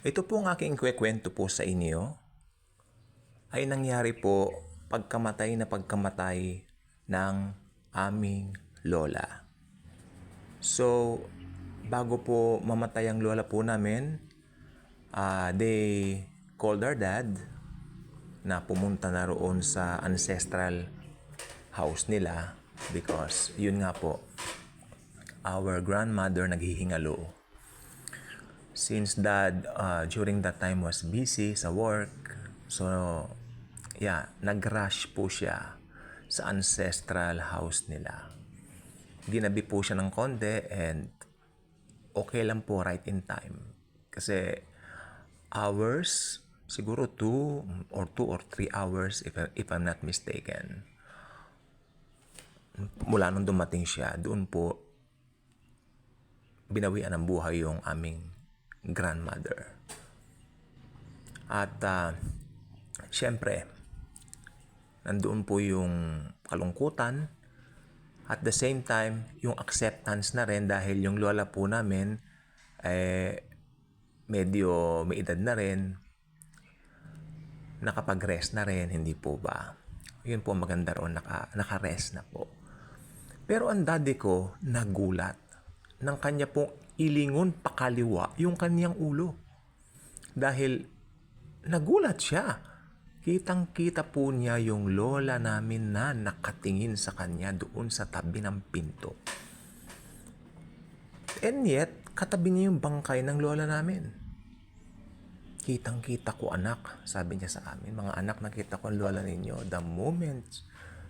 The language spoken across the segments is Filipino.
Ito po ang aking kwekwento po sa inyo ay nangyari po pagkamatay ng aming lola. So, bago po mamatay ang lola po namin, they called our dad na pumunta na roon sa ancestral house nila because yun nga po, our grandmother naghihingalo. Since dad during that time was busy sa work, so nag-rush po siya sa ancestral house nila. Ginabi po siya ng konti and okay lang po, right in time. Kasi hours, siguro 2 or 3 hours if I'm not mistaken. Mula nung dumating siya, doon po binawian ng buhay yung aming grandmother. At syempre, nandoon po yung kalungkutan. At the same time, yung acceptance na rin dahil yung lola po namin medyo may edad na rin, nakapag-rest na rin, hindi po ba? Yun po maganda roon, naka-rest na po. Pero ang daddy ko nagulat ng kanya pong ilingon pakaliwa yung kanyang ulo. Dahil nagulat siya. Kitang-kita po niya yung lola namin na nakatingin sa kanya doon sa tabi ng pinto. And yet, katabi niya yung bangkay ng lola namin. Kitang-kita ko, anak, sabi niya sa amin. Mga anak, nakita ko ang lola ninyo. The moment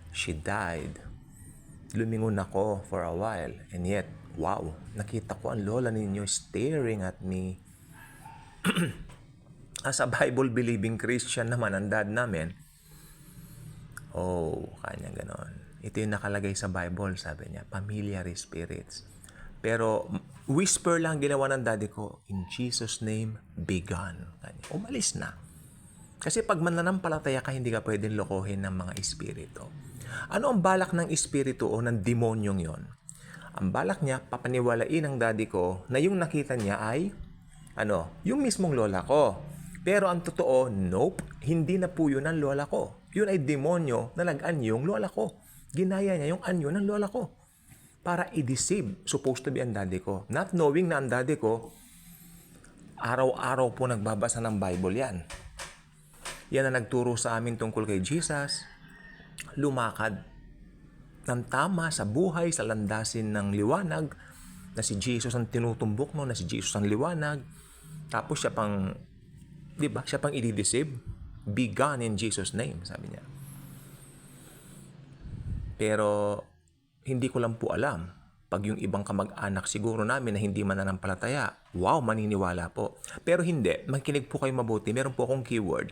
she died, lumingon ako for a while. And yet, wow, nakita ko ang lola ninyo staring at me. As a Bible-believing Christian naman, ang dad namin, kanya ganon. Ito yung nakalagay sa Bible, sabi niya, familiar spirits. Pero whisper lang ginawa ng daddy ko, in Jesus' name, be gone. Kanya, umalis na. Kasi pag mananampalataya ka, hindi ka pwedeng lokohin ng mga espiritu. Ano ang balak ng espiritu o ng demonyong yon? Ang balak niya, papaniwalain ng daddy ko na yung nakita niya ay, yung mismong lola ko. Pero ang totoo, nope, hindi na po yun ang lola ko. Yun ay demonyo na nag-anyong lola ko. Ginaya niya yung anyo ng lola ko para i-deceive, supposed to be ang daddy ko. Not knowing na ang daddy ko, araw-araw po nagbabasa ng Bible yan. Yan ang nagturo sa amin tungkol kay Jesus. Lumakad ng tama sa buhay, sa landasin ng liwanag, na si Jesus ang tinutumbok mo, na si Jesus ang liwanag. Tapos siya pang i-deceive. Be gone in Jesus' name, sabi niya. Pero hindi ko lang po alam. Pag yung ibang kamag-anak siguro namin na hindi mananampalataya, wow, maniniwala po. Pero hindi, makinig po kayo mabuti. Meron po akong keyword.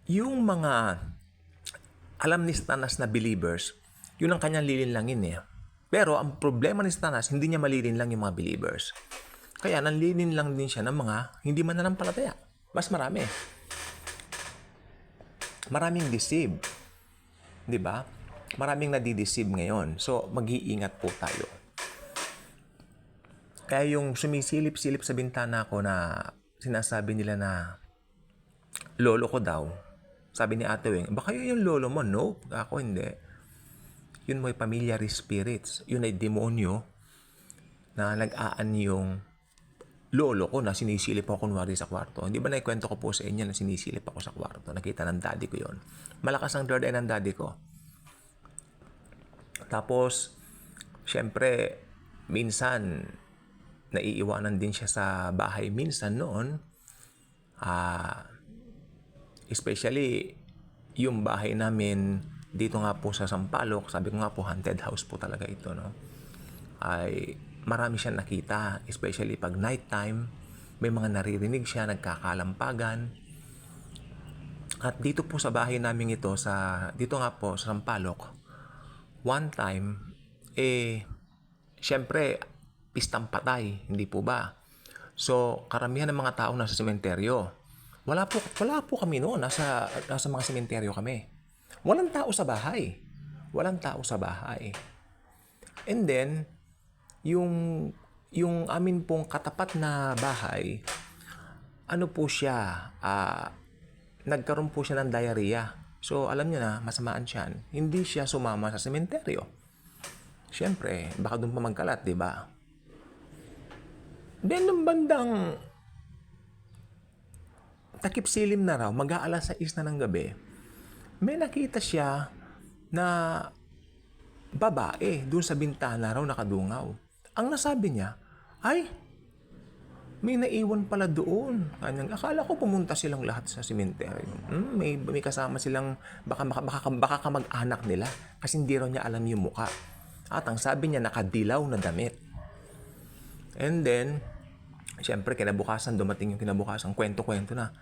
Yung mga alam ni Stanas na believers, yun ang kanyang lilinlangin eh. Pero ang problema ni Stanas, hindi niya malilinlang yung mga believers. Kaya nanlinin lang din siya ng mga hindi mananampalataya. Mas marami. Maraming deceive. 'Di ba? Maraming nadideceive ngayon. So, mag-iingat po tayo. Kaya yung sumisilip-silip sa bintana ko na sinasabi nila na lolo ko daw, sabi ni Ate Weng, baka yun yung lolo mo? Nope, ako hindi. Yun mo ay familiar spirits. Yun ay demonyo na nag-aan yung lolo ko na sinisilip ako kunwari sa kwarto. Hindi ba naikwento ko po sa inyo na sinisilip ako sa kwarto? Nakita ng daddy ko yon. Malakas ang third eye ng daddy ko. Tapos, syempre, minsan, naiiwanan din siya sa bahay. Minsan noon, especially, yung bahay namin, dito nga po sa Sampaloc, sabi ko nga po, haunted house po talaga ito, no? Ay marami siyang nakita, especially pag nighttime, may mga naririnig siya, nagkakalampagan. At dito po sa bahay namin ito, dito nga po sa Sampaloc, one time, syempre, pistang patay, hindi po ba? So, karamihan ng mga tao nasa sementeryo. Wala po kami noon, nasa mga sementeryo kami. Walang tao sa bahay. And then, yung amin pong katapat na bahay, ano po siya, nagkaroon po siya ng diarrhea. So, alam niyo na, masamaan siyan. Hindi siya sumama sa sementeryo. Siyempre, baka doon pa magkalat, di ba? Then, nung bandang takip silim na raw, mag-aalas 6 na ng gabi, may nakita siya na babae doon sa bintana raw nakadungaw. Ang nasabi niya, ay, may naiwan pala doon. Akala ko pumunta silang lahat sa sementeryo. May kasama silang baka kamag-anak nila kasi hindi raw niya alam yung muka. At ang sabi niya, nakadilaw na damit. And then, siyempre, kinabukasan, dumating yung kinabukasan, kwento-kwento na.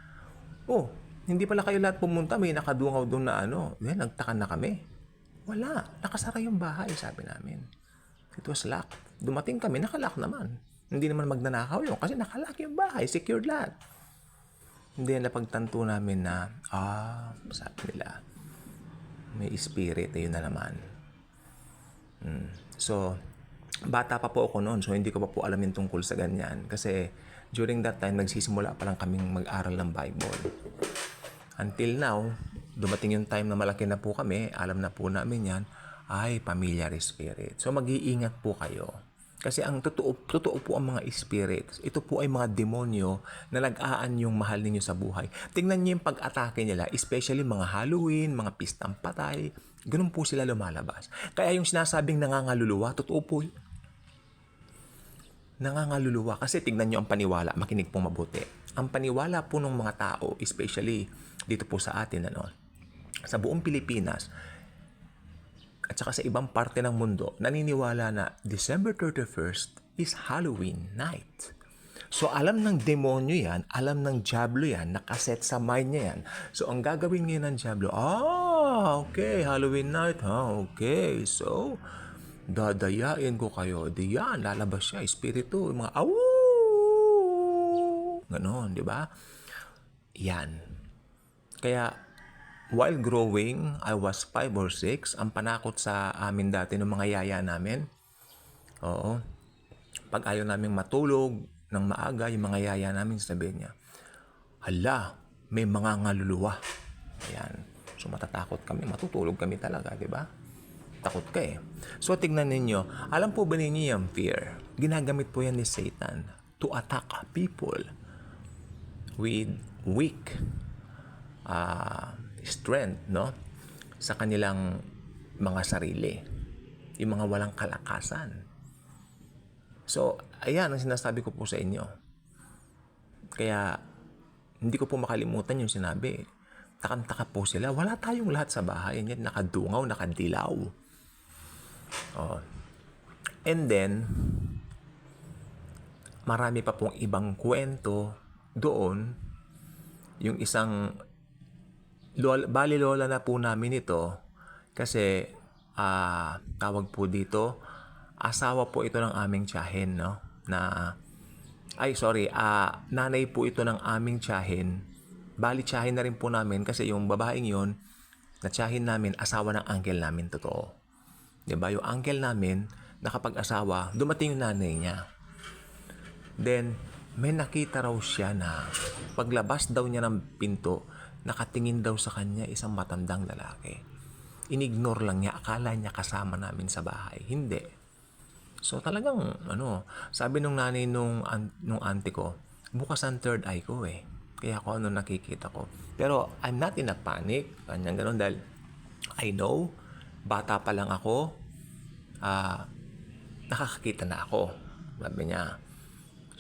Oh, hindi pala kayo lahat pumunta, may nakadungaw doon na ano. Then, nagtaka na kami. Wala, nakasara yung bahay, sabi namin. It was locked. Dumating kami, nakalock naman. Hindi naman magnanakaw yun kasi nakalock yung bahay, secured lahat. Hindi napagtanto namin na, sabi nila, may spirit, yun na naman. So, bata pa po ako noon, so hindi ko pa po alam yung tungkol sa ganyan. Kasi during that time, nagsisimula pa lang kaming mag-aral ng Bible. Until now, dumating yung time na malaki na po kami, alam na po namin yan, ay familiar spirit. So, mag-iingat po kayo. Kasi ang totoo po ang mga spirits. Ito po ay mga demonyo na nag-aan yung mahal ninyo sa buhay. Tingnan niyo yung pag-atake nila, especially mga Halloween, mga pistang patay. Ganun po sila lumalabas. Kaya yung sinasabing nangangaluluwa, totoo po yun. Nangangaluluwa. Kasi tignan niyo ang paniwala, makinig pong mabuti. Ang paniwala po ng mga tao, especially dito po sa atin, sa buong Pilipinas, at saka sa ibang parte ng mundo, naniniwala na December 31st is Halloween night. So, alam ng demonyo yan, alam ng diablo yan, nakaset sa mind niya yan. So, ang gagawin ngayon ng diablo, okay, Halloween night, okay. So, dadayain ko kayo. Diyan, lalabas siya, espiritu, mga ganon, di ba? Yan. Kaya, while growing, I was 5 or 6. Ang panakot sa amin dati ng mga yaya namin. Oo. Pag ayaw namin matulog ng maaga, yung mga yaya namin sabihin niya, hala, may mga ngaluluwa. Ayan. So matatakot kami, matutulog kami talaga, di ba? Takot ka eh. So tignan ninyo, alam po ba ninyo yung fear? Ginagamit po yan ni Satan to attack people with weak strength, no? Sa kanilang mga sarili. Yung mga walang kalakasan. So, ayan ang sinasabi ko po sa inyo. Kaya, hindi ko po makalimutan yung sinabi. Takam-taka po sila. Wala tayong lahat sa bahay. Yan, nakadungaw, nakadilaw. Oh. And then, marami pa pong ibang kwento doon. Yung isang bali lola na po namin ito kasi tawag po dito, asawa po ito ng aming tiyahin, no? Nanay po ito ng aming tiyahin. Bali tiyahin na rin po namin kasi yung babaeng yon na tiyahin namin, asawa ng uncle namin, totoo. Diba? Yung uncle namin, nakapag-asawa, dumating yung nanay niya. Then, may nakita raw siya na paglabas daw niya ng pinto, nakatingin daw sa kanya isang matandang lalaki. Inignore lang niya, akala niya kasama namin sa bahay. Hindi. So talagang, sabi nung nanay nung auntie ko, bukas ang third eye ko eh. Kaya ako nakikita ko. Pero I'm not in a panic. Kanyang ganun dahil I know, bata pa lang ako, nakakakita na ako. Sabi niya.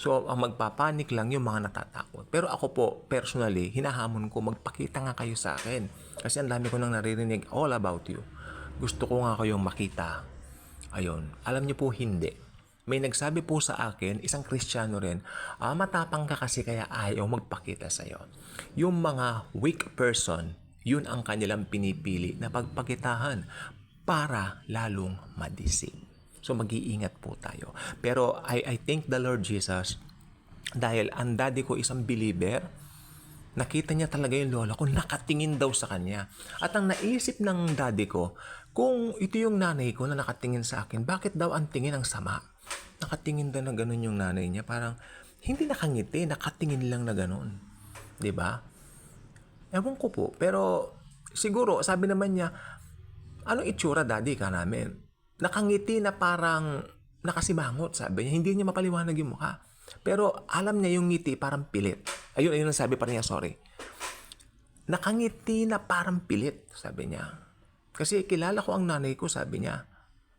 So, ang magpapanik lang yung mga natatakot. Pero ako po, personally, hinahamon ko, magpakita nga kayo sa akin. Kasi ang dami ko nang naririnig all about you. Gusto ko nga kayong makita. Ayun. Alam niyo po, hindi. May nagsabi po sa akin, isang Kristiyano rin, matapang ka kasi kaya ayaw magpakita sa'yo. Yung mga weak person, yun ang kanilang pinipili na pagpakitahan para lalong madisig. So, mag-iingat po tayo. Pero I thank the Lord Jesus dahil ang daddy ko isang believer, nakita niya talaga yung lola ko, nakatingin daw sa kanya. At ang naisip ng daddy ko, kung ito yung nanay ko na nakatingin sa akin, bakit daw ang tingin ang sama? Nakatingin daw na ganun yung nanay niya. Parang Hindi nakangiti, nakatingin lang na ganun. 'Di ba? Ewan ko po, pero siguro sabi naman niya, anong itsura daddy ka namin? Nakangiti na parang nakasimangot, sabi niya. Hindi niya mapaliwanag yung mukha. Pero alam niya yung ngiti parang pilit. Ayun ang sabi pa niya, sorry. Nakangiti na parang pilit, sabi niya. Kasi kilala ko ang nanay ko, sabi niya.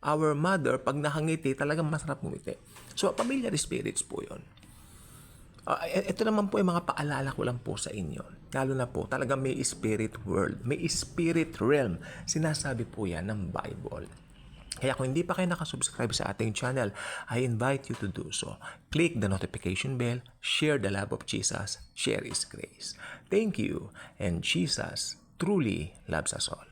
Our mother, pag nakangiti, talagang masarap ngumiti. So, familiar spirits po yun. Ito naman po yung mga paalala ko lang po sa inyo. Lalo na po, talaga may spirit world, may spirit realm. Sinasabi po yan ng Bible. Kaya kung hindi pa kayo nakasubscribe sa ating channel, I invite you to do so. Click the notification bell, share the love of Jesus, share His grace. Thank you, and Jesus truly loves us all.